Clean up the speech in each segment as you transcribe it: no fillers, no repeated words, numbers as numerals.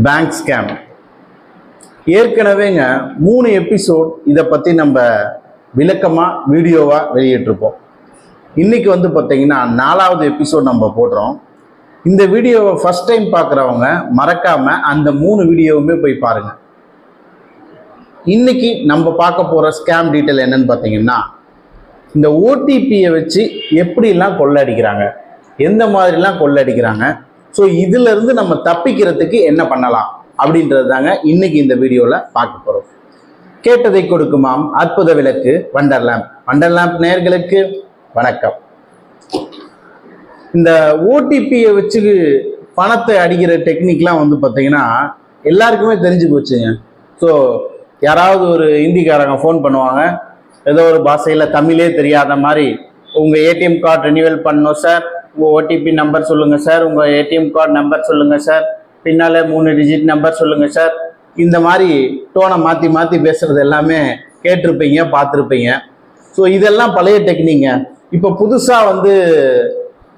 Bank scam. ஏற்கனவேங்க 3 episode இதை பற்றி நம்ம விளக்கமாக வீடியோவாக வெளியிட்டிருப்போம். இன்றைக்கி வந்து பார்த்தீங்கன்னா 4வது எபிசோட் நம்ம போடுறோம். இந்த வீடியோவை ஃபஸ்ட் டைம் பார்க்குறவங்க மறக்காமல் அந்த 3 வீடியோவுமே போய் பாருங்கள். இன்றைக்கி நம்ம பார்க்க போகிற ஸ்கேம் டீட்டெயில் என்னன்னு பார்த்தீங்கன்னா, இந்த ஓடிபியை வச்சு எப்படிலாம் கொள்ளடிக்கிறாங்க, எந்த மாதிரிலாம் கொள்ளடிக்கிறாங்க, ஸோ இதிலிருந்து நம்ம தப்பிக்கிறதுக்கு என்ன பண்ணலாம் அப்படின்றது தாங்க இன்னைக்கு இந்த வீடியோவில் பார்க்க போகிறோம். கேட்டதை கொடுக்குமாம் அற்புத விளக்கு வண்டர்லேம்ப். வண்டர்லேம்ப் நேயர்களுக்கு வணக்கம். இந்த ஓடிபியை வச்சு பணத்தை அடிக்கிற டெக்னிக்லாம் வந்து பார்த்தீங்கன்னா எல்லாருக்குமே தெரிஞ்சு போச்சுங்க. ஸோ யாராவது ஒரு ஹிந்திக்காரங்க ஃபோன் பண்ணுவாங்க, ஏதோ ஒரு பாஷையில் தமிழே தெரியாத மாதிரி, உங்கள் ஏடிஎம் கார்டு ரினியூவல் பண்ணணும் சார், உங்கள் ஓடிபி நம்பர் சொல்லுங்கள் சார், உங்கள் ஏடிஎம் கார்டு நம்பர் சொல்லுங்கள் சார், பின்னால் 3 டிஜிட் நம்பர் சொல்லுங்கள் சார். இந்த மாதிரி டோனை மாற்றி மாற்றி பேசுகிறது எல்லாமே கேட்டிருப்பீங்க, பார்த்துருப்பீங்க. ஸோ இதெல்லாம் பழைய டெக்னிங்க. இப்போ புதுசாக வந்து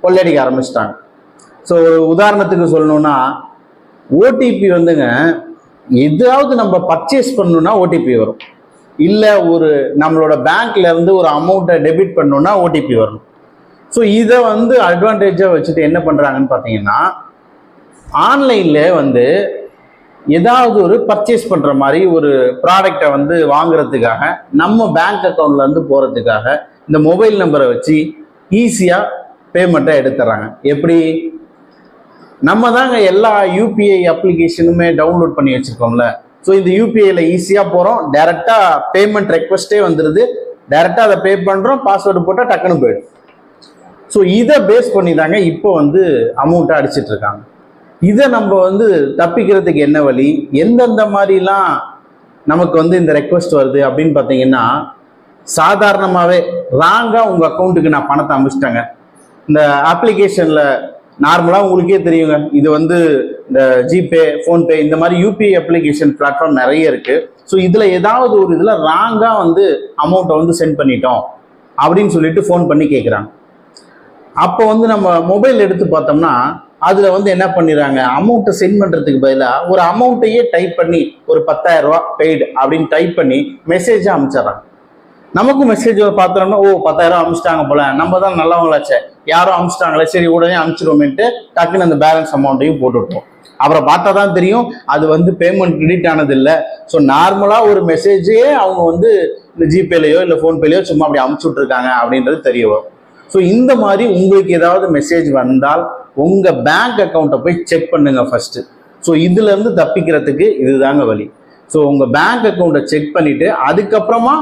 கொள்ளடிக்க ஆரம்பிச்சிட்டாங்க. ஸோ ஒரு உதாரணத்துக்கு சொல்லணுன்னா, ஓடிபி வந்துங்க எதாவது நம்ம பர்ச்சேஸ் பண்ணணுன்னா ஓடிபி வரும், இல்லை ஒரு நம்மளோட பேங்க்ல இருந்து ஒரு அமௌண்ட்டை டெபிட் பண்ணணுன்னா ஓடிபி வரும். ஸோ இதை வந்து அட்வான்டேஜாக வச்சுட்டு என்ன பண்ணுறாங்கன்னு பார்த்தீங்கன்னா, ஆன்லைனில் வந்து ஏதாவது ஒரு பர்ச்சேஸ் பண்ணுற மாதிரி ஒரு ப்ராடக்டை வந்து வாங்குறதுக்காக நம்ம பேங்க் அக்கௌண்ட்லேருந்து போகிறதுக்காக இந்த மொபைல் நம்பரை வச்சு ஈஸியாக பேமெண்ட்டை எடுத்துறாங்க. எப்படி? நம்ம தாங்க எல்லா யூபிஐ அப்ளிகேஷனுமே டவுன்லோட் பண்ணி வச்சுருக்கோம்ல. ஸோ இந்த யூபிஐயில் ஈஸியாக போகிறோம், டைரெக்டாக பேமெண்ட் ரெக்வஸ்ட்டே வந்துடுது, டைரெக்டாக அதை பே பண்ணுறோம், பாஸ்வேர்டு போட்டால் டக்குன்னு போயிடும். ஸோ இதை பேஸ் பண்ணி தாங்க இப்போ வந்து அமௌண்ட்டை அடிச்சிட்டு இருக்காங்க. இதை நம்ம வந்து தப்பிக்கிறதுக்கு என்ன வழி, எந்தெந்த மாதிரிலாம் நமக்கு வந்து இந்த ரெக்வஸ்ட் வருது அப்படின்னு பார்த்தீங்கன்னா, சாதாரணமாகவே ராங்காக உங்கள் அக்கௌண்ட்டுக்கு நான் பணத்தை அனுப்பிச்சிட்டேங்க. இந்த அப்ளிகேஷனில் நார்மலாக உங்களுக்கே தெரியுங்க, இது வந்து இந்த ஜிபே, ஃபோன்பே, இந்த மாதிரி யூபிஐ அப்ளிகேஷன் பிளாட்ஃபார்ம் நிறைய இருக்குது. ஸோ இதில் ஏதாவது ஒரு இதில் ராங்காக வந்து அமௌண்ட்டை வந்து சென்ட் பண்ணிட்டோம் அப்படின்னு சொல்லிட்டு ஃபோன் பண்ணி கேட்குறாங்க. அப்போ வந்து நம்ம மொபைல் எடுத்து பார்த்தோம்னா அதில் வந்து என்ன பண்ணிடுறாங்க, அமௌண்ட்டை சென்ட் பண்ணுறதுக்கு பதிலாக ஒரு அமௌண்ட்டையே டைப் பண்ணி ஒரு 10,000 ரூபா பெய்டு அப்படின்னு டைப் பண்ணி மெசேஜாக அனுப்பிச்சிட்றாங்க. நமக்கும் மெசேஜ் பார்த்தோம்னா, ஓ 10,000 அனுப்பிச்சிட்டாங்க போல, நம்ம தான் நல்லவங்களாச்சே, யாரும் அனுப்பிச்சிட்டாங்களே, சரி உடனே அனுப்பிச்சிடுவோமேன்ட்டு டக்குன்னு அந்த பேலன்ஸ் அமௌண்ட்டையும் போட்டுவிட்டோம். அப்புறம் பார்த்தா தான் தெரியும் அது வந்து பேமெண்ட் கிரெடிட் ஆனது இல்லை. ஸோ நார்மலாக ஒரு மெசேஜே அவங்க வந்து இந்த ஜிபேலையோ இல்லை ஃபோன்பேலையோ சும்மா அப்படி அனுப்பிச்சு விட்ருக்காங்க அப்படின்றது தெரிய வரும். ஸோ இந்த மாதிரி உங்களுக்கு ஏதாவது மெசேஜ் வந்தால் உங்கள் பேங்க் அக்கௌண்ட்டை போய் செக் பண்ணுங்க ஃபஸ்ட்டு. ஸோ இதுலேருந்து தப்பிக்கிறதுக்கு இதுதாங்க வழி. ஸோ உங்கள் பேங்க் அக்கௌண்ட்டை செக் பண்ணிவிட்டு அதுக்கப்புறமா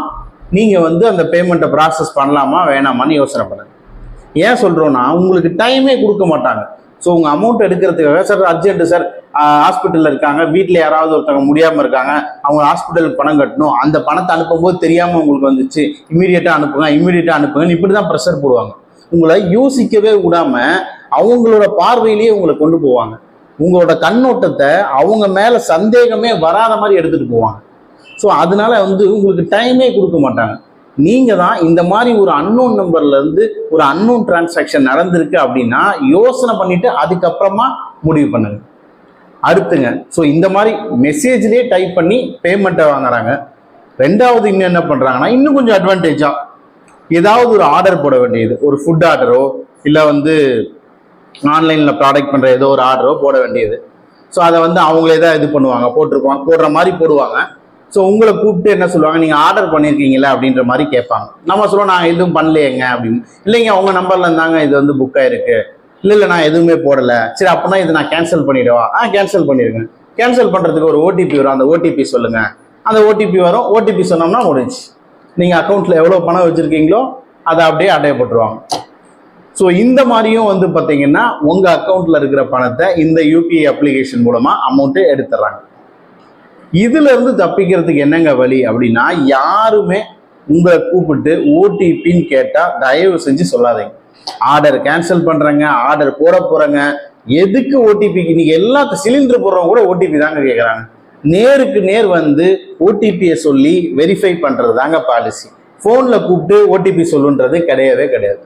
நீங்கள் வந்து அந்த பேமெண்ட்டை ப்ராசஸ் பண்ணலாமா வேணாமான்னு யோசனை பண்ணுங்க. ஏன் சொல்கிறோன்னா, உங்களுக்கு டைமே கொடுக்க மாட்டாங்க. ஸோ உங்கள் அமௌண்ட் எடுக்கிறதுக்காக, சார் அர்ஜென்ட்டு சார், ஹாஸ்பிட்டலில் இருக்காங்க, வீட்டில் யாராவது ஒருத்தவங்க முடியாமல் இருக்காங்க, அவங்க ஹாஸ்பிட்டலுக்கு பணம் கட்டணும், அந்த பணத்தை அனுப்பும்போது தெரியாமல் உங்களுக்கு வந்துச்சு, இமீடியட்டாக அனுப்புங்கன்னு இப்படி தான் ப்ரெஷர் போடுவாங்க. உங்களை யோசிக்கவே விடாமல் அவங்களோட பார்வையிலேயே உங்களை கொண்டு போவாங்க. உங்களோட கண்ணோட்டத்தை அவங்க மேலே சந்தேகமே வராத மாதிரி எடுத்துகிட்டு போவாங்க. ஸோ அதனால வந்து உங்களுக்கு டைமே கொடுக்க மாட்டாங்க. நீங்கள் தான் இந்த மாதிரி ஒரு அன்னோன் நம்பர்லேருந்து ஒரு அன்னோன் டிரான்சாக்ஷன் நடந்திருக்கு அப்படின்னா யோசனை பண்ணிவிட்டு அதுக்கப்புறமா முடிவு பண்ணுங்க. அடுத்துங்க, ஸோ இந்த மாதிரி மெசேஜ்லேயே டைப் பண்ணி பேமெண்ட்டை வாங்குறாங்க. ரெண்டாவது இன்னும் என்ன பண்ணுறாங்கன்னா, இன்னும் கொஞ்சம் அட்வான்டேஜாக ஏதாவது ஒரு ஆர்டர் போட வேண்டியது, ஒரு ஃபுட் ஆர்டரோ இல்லை வந்து ஆன்லைனில் ப்ராடக்ட் பண்ணுற ஏதோ ஒரு ஆர்டரோ போட வேண்டியது. ஸோ அதை வந்து அவங்களே தான் இது பண்ணுவாங்க, போடுற மாதிரி போடுவாங்க. ஸோ உங்களை கூப்பிட்டு என்ன சொல்லுவாங்க, நீங்கள் ஆர்டர் பண்ணியிருக்கீங்களா அப்படின்ற மாதிரி கேட்பாங்க. நம்ம சொல்லுவோம், நான் எதுவும் பண்ணலையேங்க அப்படின்னு. இல்லைங்க, அவங்க நம்பரில் இருந்தாங்க, இது வந்து புக் ஆகிருக்கு. இல்லை நான் எதுவுமே போடலை. சரி அப்படின்னா இது நான் கேன்சல் பண்ணிவிடுவா. கேன்சல் பண்ணிடுங்க. கேன்சல் பண்ணுறதுக்கு ஒரு ஓடிபி வரும், அந்த ஓடிபி சொல்லுங்கள். அந்த ஓடிபி வரும், ஓடிபி சொன்னோம்னா முடிஞ்சு. நீங்கள் அக்கௌண்ட்டில் எவ்வளோ பணம் வச்சுருக்கீங்களோ அதை அப்படியே அடைய போட்டுருவாங்க. ஸோ இந்த மாதிரியும் வந்து பார்த்தீங்கன்னா உங்கள் அக்கௌண்ட்டில் இருக்கிற பணத்தை இந்த யூபிஐ அப்ளிகேஷன் மூலமாக அமௌண்ட்டு எடுத்துடுறாங்க. இதிலிருந்து தப்பிக்கிறதுக்கு என்னங்க வழி அப்படின்னா, யாருமே உங்களை கூப்பிட்டு ஓடிபின்னு கேட்டால் தயவு செஞ்சு சொல்லாதீங்க. ஆர்டர் கேன்சல் பண்ணுறேங்க, ஆர்டர் போட போகிறேங்க, எதுக்கு ஓடிபிக்கு? நீங்கள் எல்லாத்த சிலிண்டர் போடுறவங்க கூட ஓடிபி தாங்க கேட்குறாங்க. நேருக்கு நேர் வந்து ஓடிபியை சொல்லி வெரிஃபை பண்ணுறது தாங்க பாலிசி. ஃபோனில் கூப்பிட்டு ஓடிபி சொல்லுன்றது கிடையவே கிடையாது.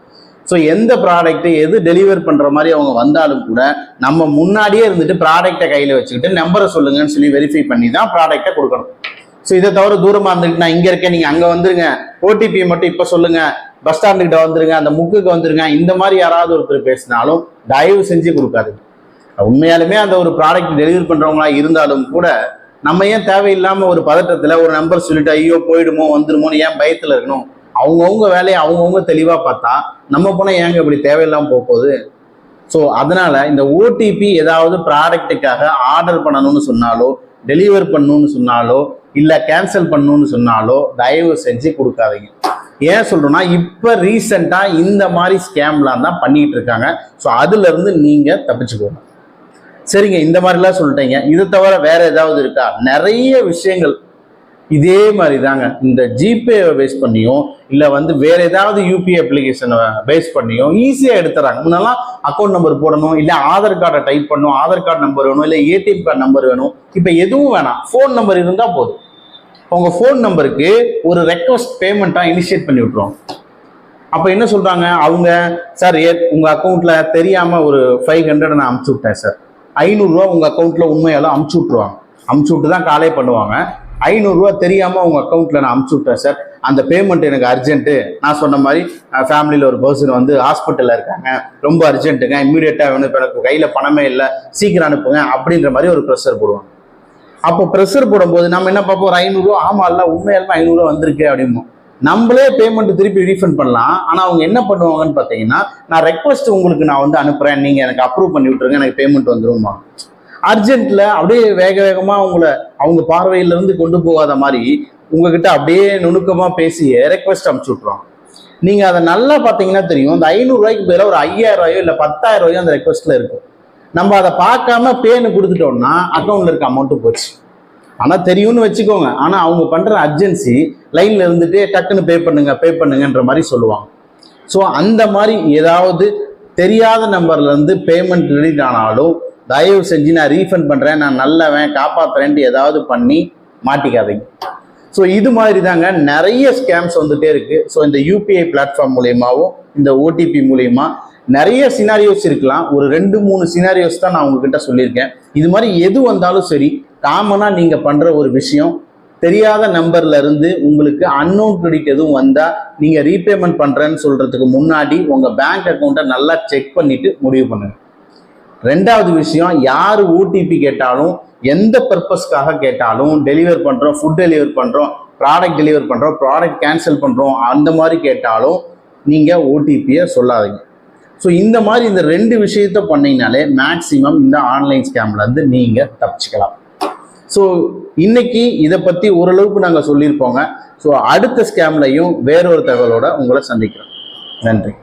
ஸோ எந்த ப்ராடக்ட் எது டெலிவர் பண்ற மாதிரி அவங்க வந்தாலும் கூட நம்ம முன்னாடியே இருந்துட்டு ப்ராடக்டை கையில வச்சுக்கிட்டு நம்பரை சொல்லுங்கன்னு சொல்லி வெரிஃபை பண்ணி தான் ப்ராடக்டை கொடுக்கணும். ஸோ இதை தவிர தூரமா இருந்துட்டு நான் இங்க இருக்கேன், நீங்க அங்க வந்துருங்க, ஓடிபி மட்டும் இப்ப சொல்லுங்க, பஸ் ஸ்டாண்டுக்கிட்ட வந்துருங்க, அந்த முக்குக்கு வந்துருங்க, இந்த மாதிரி யாராவது ஒருத்தர் பேசினாலும் தயவு செஞ்சு கொடுக்காது. உண்மையாலுமே அந்த ஒரு ப்ராடக்ட் டெலிவரி பண்றவங்களா இருந்தாலும் கூட நம்ம ஏன் தேவையில்லாம ஒரு பதட்டத்துல ஒரு நம்பர் சொல்லிட்டு ஐயோ போயிடுமோ வந்துடுமோன்னு ஏன் பயத்துல இருக்கணும்? அவங்கவுங்க வேலையை அவங்கவுங்க தெளிவா பார்த்தா நம்ம போனா ஏங்க இப்படி தேவையில்லாம போகுது. ஸோ அதனால இந்த ஓடிபி ஏதாவது ப்ராடக்ட்டுக்காக ஆர்டர் பண்ணணும்னு சொன்னாலோ, டெலிவர் பண்ணணும்னு சொன்னாலோ, இல்ல கேன்சல் பண்ணணும்னு சொன்னாலோ தயவு செஞ்சு கொடுக்காதீங்க. ஏன் சொல்றோம்னா இப்ப ரீசெண்டா இந்த மாதிரி ஸ்கேம்லாம் தான் பண்ணிட்டு இருக்காங்க. ஸோ அதுல இருந்து நீங்க தப்பிச்சுக்கோங்க. சரிங்க, இந்த மாதிரிலாம் சொல்லிட்டீங்க. இது தவிர வேற ஏதாவது இருக்கா? நிறைய விஷயங்கள் இதே மாதிரி தாங்க. இந்த ஜிபே பேஸ் பண்ணியும் இல்ல வேற ஏதாவது யூபிஐ அப்ளிகேஷனை பேஸ் பண்ணியும் ஈஸியா எடுத்துறாங்க. முன்னெல்லாம் அக்கௌண்ட் நம்பர் போடணும், இல்ல ஆதார் கார்டை டைப் பண்ணணும், ஆதார் கார்டு நம்பர் வேணும், இல்ல ஏடிஎம் கார்டு நம்பர் வேணும். இப்ப எதுவும் வேணாம், போன் நம்பர் இருந்தா போதும். உங்க போன் நம்பருக்கு ஒரு ரெக்வஸ்ட் பேமெண்ட்டா இனிஷியேட் பண்ணி விட்டுருவாங்க. அப்ப என்ன சொல்றாங்க அவங்க, சார் உங்க அக்கௌண்ட்ல தெரியாம ஒரு 500 நான் அமுச்சு விட்டேன் சார், 500 ரூபா உங்க அக்கௌண்ட்ல உண்மையாலும் அமுச்சு விட்டுருவாங்க. அமுச்சு விட்டு தான் காலே பண்ணுவாங்க. 500 ரூபா தெரியாம உங்க அக்கௌண்ட்ல நான் அமுச்சு விட்டேன் சார், அந்த பேமெண்ட் எனக்கு அர்ஜென்ட்டு, நான் சொன்ன மாதிரி ஃபேமிலியில ஒரு பர்சன் ஹாஸ்பிட்டல்ல இருக்காங்க, ரொம்ப அர்ஜென்ட்டுங்க, இம்மீடியட்டா வேணும், இப்போ எனக்கு கையில பணமே இல்லை, சீக்கிரம் அனுப்புங்க அப்படின்ற மாதிரி ஒரு ப்ரெஷர் போடுவாங்க. அப்போ ப்ரெஷர் போடும்போது நம்ம என்ன பார்ப்போம், ஒரு 500 ரூபா, ஆமா இல்ல உண்மையாலுமே 500 ரூபா வந்திருக்கு அப்படிமோ, நம்மளே பேமெண்ட் திருப்பி ரீஃபண்ட் பண்ணலாம். ஆனா அவங்க என்ன பண்ணுவாங்கன்னு பாத்தீங்கன்னா, நான் ரெக்வஸ்ட் உங்களுக்கு நான் அனுப்புறேன், நீங்க எனக்கு அப்ரூவ் பண்ணி விட்டுருங்க, எனக்கு பேமெண்ட் வந்துருமா. அர்ஜென்ட்ல அப்படியே வேக வேகமா அவங்க பார்வையில இருந்து கொண்டு போகாத மாதிரி உங்ககிட்ட அப்படியே நுணுக்கமா பேசி ரெக்வஸ்ட் அனுப்பிச்சு விட்டுருவாங்க. நீங்க அதை நல்லா பாத்தீங்கன்னா தெரியும், அந்த 500 ரூபாய்க்கு பதிலாக ஒரு 5000 ரூபாயோ இல்ல 10,000 ரூபாயோ அந்த ரெக்வஸ்ட்ல இருக்கும். நம்ம அதை பார்க்காம பேன்னு கொடுத்துட்டோம்னா அக்கௌண்ட்ல இருக்க அமௌண்ட் போச்சு. ஆனா தெரியும்னு வச்சுக்கோங்க. ஆனா அவங்க பண்ற அர்ஜென்சி லைன்ல இருந்துட்டு டக்குன்னு பே பண்ணுங்கன்ற மாதிரி சொல்லுவாங்க. ஸோ அந்த மாதிரி ஏதாவது தெரியாத நம்பர்ல இருந்து பேமெண்ட் கிரெடிட் ஆனாலும் தயவு செஞ்சு நான் ரீஃபண்ட் பண்றேன், நான் நல்லவன் காப்பாத்துறேன்ட்டு ஏதாவது பண்ணி மாட்டிக்காதீங்க. ஸோ இது மாதிரி தாங்க நிறைய ஸ்கேம்ஸ் வந்துட்டே இருக்கு. ஸோ இந்த யூபிஐ பிளாட்ஃபார்ம் மூலியமாவும் இந்த ஓடிபி மூலியமா நிறைய சினாரியோஸ் இருக்கலாம். ஒரு 2-3 சினாரியோஸ் தான் நான் உங்ககிட்ட சொல்லியிருக்கேன். இது மாதிரி எது வந்தாலும் சரி, காமனா நீங்க பண்ற ஒரு விஷயம், தெரியாத நம்பர்ல இருந்து உங்களுக்கு அன்னோன் கிரெடிட் எதுவும் வந்தா நீங்க ரீபேமெண்ட் பண்றேன்னு சொல்றதுக்கு முன்னாடி உங்க பேங்க் அக்கௌண்ட்டை நல்லா செக் பண்ணிட்டு முடிவு பண்ணுங்க. 2வது விஷயம், யாரு ஓடிபி கேட்டாலும், எந்த பர்பஸ்க்காக கேட்டாலும், டெலிவர் பண்றோம், ஃபுட் டெலிவர் பண்றோம், ப்ராடக்ட் டெலிவர் பண்றோம், ப்ராடக்ட் கேன்சல் பண்றோம், அந்த மாதிரி கேட்டாலும் நீங்க ஓடிபியை சொல்லாதீங்க. ஸோ இந்த மாதிரி இந்த 2 விஷயத்த பண்ணீங்கனாலே மேக்சிமம் இந்த ஆன்லைன் ஸ்கேம்ல இருந்து நீங்க தப்பிச்சுக்கலாம். ஸோ இன்னைக்கு இதை பத்தி ஓரளவுக்கு நாங்கள் சொல்லியிருப்போங்க. ஸோ அடுத்த ஸ்கேம்லையும் வேறொரு தகவலோட உங்களை சந்திக்கிறோம். நன்றி.